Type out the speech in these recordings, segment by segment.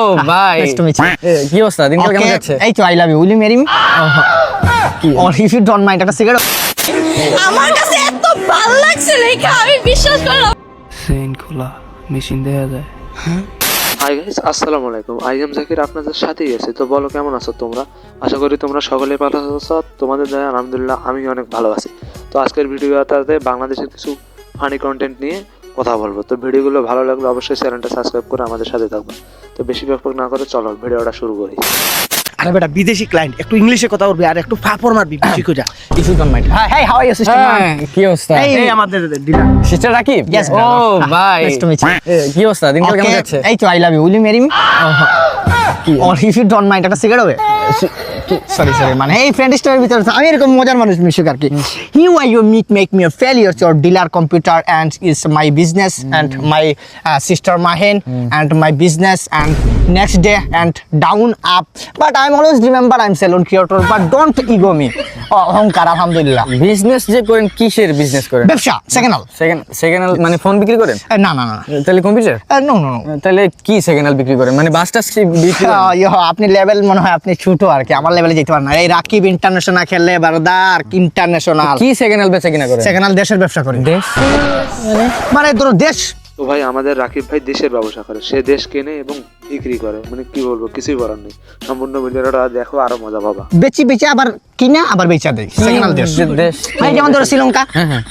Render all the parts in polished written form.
ও ভাই কি অবস্থা? দিনকাল কেমন যাচ্ছে? এই তো I love you, will you marry me? Or if you don't mind একটা সিগারেট। আমার কাছে এত ভালো লাগছে লেখা আমি বিশ্বাস করলাম। সেন খোলা মেশিন দেখা যায়। হাই গাইস, আসসালামু আলাইকুম। আই এম জাকির আপনাদের সাথেই আছে। তো বলো, কেমন আছো তোমরা? আশা করি তোমরা সকলে ভালো আছো। তোমাদের দয়া আলহামদুলিল্লাহ আমি অনেক ভালো আছি। তো আজকের ভিডিওটাতে বাংলাদেশের কিছু ফানি কন্টেন্ট নিয়ে কথা বলবো। তো ভিডিওগুলো ভালো লাগলে অবশ্যই চ্যানেলটা সাবস্ক্রাইব করে আমাদের সাথে থাকবে। তো বেশি ব্যাপক না করে চলো ভিডিওটা শুরু করি। আরে বেটা, বিদেশি ক্লায়েন্ট, একটু ইংলিশে কথা বলবি আর একটু ফাপড় মারবি বেশি করে। If you don't mind. Hi how are you sister? কি অবস্থা? এই আমাদের ডিলার সিস্টার রাকিব? Yes, ও ভাই নাইস টু মিট ইউ। কি অবস্থা? দিনকাল কেমন যাচ্ছে? এই তো I love you, will you marry me? Or if you don't mind একটা সিগারেট হবে? সরি মানে এই ফ্রেন্ড স্টোরের ভিতরে আমি এরকম মজার মানুষ মিশুক আর কি। Hue I you make me a failure your dealer computer and is my business and my sister Mahen and my business and next day and down up but I am always remember I am salon creator but don't ego me. অহংকার আলহামদুলিল্লাহ। Business যে করেন, কিসের business করেন? ব্যবসা second second মানে phone বিক্রি করেন? না না না তাহলে কম্পিউটার? No no no. তাহলে কি সেকেন্ড হ্যান্ড বিক্রি করেন? মানে বাস টাস বিক্রি করেন? আপনি লেভেল মনে হয় আপনি ছোট আর কি, আমার লেভেলে যেতে পারেন না। এই রাকিব ইন্টারন্যাশনাল খেললে বারদার ইন্টারন্যাশনাল। কি সেকেন্ড হ্যান্ড বেচা কিনা করেন? সেকেন্ড হ্যান্ড দেশের ব্যবসা করি। দেশ মানে ধরো দেশ তো ভাই, আমাদের রাকিব ভাই দেশের ব্যবসা করে, সে দেশ কেনে এবং বিক্রি করে। মানে কি বলবো, কিছুই বলার নেই। সম্পূর্ণ ভিডিওটা দেখো, আরো মজা পাবা। বেচি আবার কিনা আবার বেচা দেয় সেকেন্ড হ্যান্ড দেশ। এই যেমন ধরো শ্রীলঙ্কা,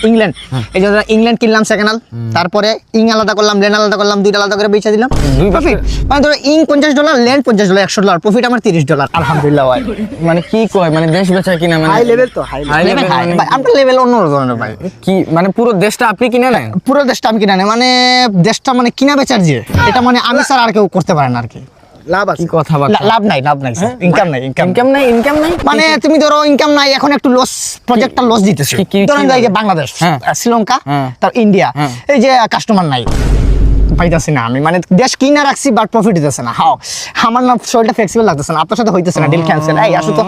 ইংল্যান্ড, এই যে ইংল্যান্ড কিনলাম সেকেন্ড হ্যান্ড, তারপরে ইং আলাদা করলাম, ল্যান্ড আলাদা করলাম, দুইটা আলাদা করে বেচা দিলাম। প্রফিট মানে ধরো ইং $50, ল্যান্ড $50, $100, প্রফিট আমার $30। আলহামদুলিল্লাহ ভাই। মানে কি কয়, মানে দেশ বেচা কিনা মানে হাই লেভেল তো হাই হাই লেভেল লেভেল মানে আপনার লেভেল অন্য ধরনের ভাই। কি মানে পুরো দেশটা আপনি কিনে নেন? পুরো দেশটা আমি কিনা নেই, মানে দেশটা মানে কিনা বেচার যে এটা মানে আমি স্যার আর কেউ করতে পারে না আর কি। লাভ আছে। কি কথা লাভ নাই ইনকাম নাই ইনকাম নাই মানে তুমি ধরো ইনকাম নাই, এখন একটু লস, প্রজেক্টটা লস দিতেছে। কি ধরেন এই যে বাংলাদেশ, শ্রীলঙ্কা, তার ইন্ডিয়া, এই যে কাস্টমার নাই, পাইতেছি না আমি, মানে দেশ কিনা রাখছি বাট প্রফিট দিতেছে না। হাও আমার না শরীরটা ফ্লেক্সিবল লাগতেছে না, আপনার সাথে হইতেছে না, ডিল ক্যান্সেল। এই আসো তো,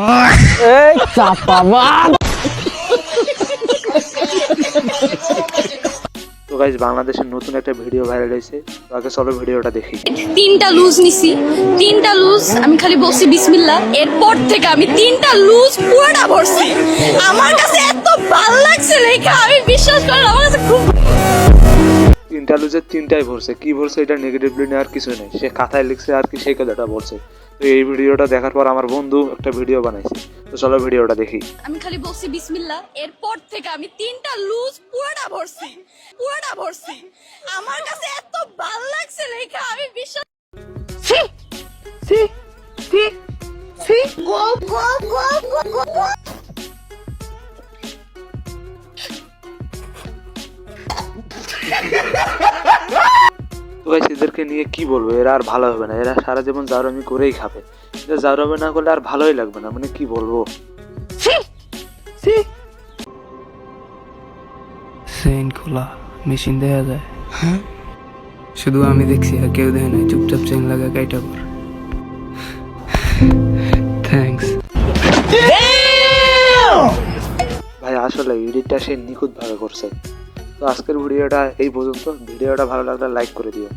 এই চাপাবাদ। তো গাইস, বাংলাদেশের নতুন একটা ভিডিও ভাইরাল হয়েছে। তো আগে চলো ভিডিওটা দেখি। 3টা লুজ নিছি, 3টা লুজ আমি খালি বলছি বিসমিল্লাহ, এরপর থেকে আমি 3টা লুজ পুরোটা ভরছি। আমার কাছে এত ভালো লাগছে লেখা আমি বিশ্বাস করলাম। আমার কাছে খুব তিনটা লুজের তিনটাই ভরছে। কি ভরছে এটা নেগেটিভলি নেওয়ার কিছু নেই, সে খাতায় লিখছে আর কি, সেই কথাটা বলছে। তো এই ভিডিওটা দেখার পর আমার বন্ধু একটা ভিডিও বানাইছে। তো চলো ভিডিওটা দেখি। আমি খালি বলছি বিসমিল্লাহ, এরপর থেকে আমি 3টা লুজ পুরোটা ভরছি। আমার কাছে এত ভালো লাগছে লেখা আমি বিশ্বাস তো গাইস, এদেরকে নিয়ে কি বলবো, এরা আর ভালো হবে না। এরা সারা জীবন জাউরামি করেই খাবে। এটা জাউরামি না করলে আর ভালোই লাগবে না, মানে কি বলবো। সেন খোলা মেশিন দেখা যায়। শুধু আমি দেখছি আর কেউ দেখে নাই। চুপচাপ চেন লাগা কাইটা কর। থ্যাঙ্কস। ভাই আসলে এডিটটা সে নিখুঁত ভাবে করছে। তো আজকের ভিডিওটা এই পর্যন্ত। ভিডিওটা ভালো লাগলে লাইক করে দিও।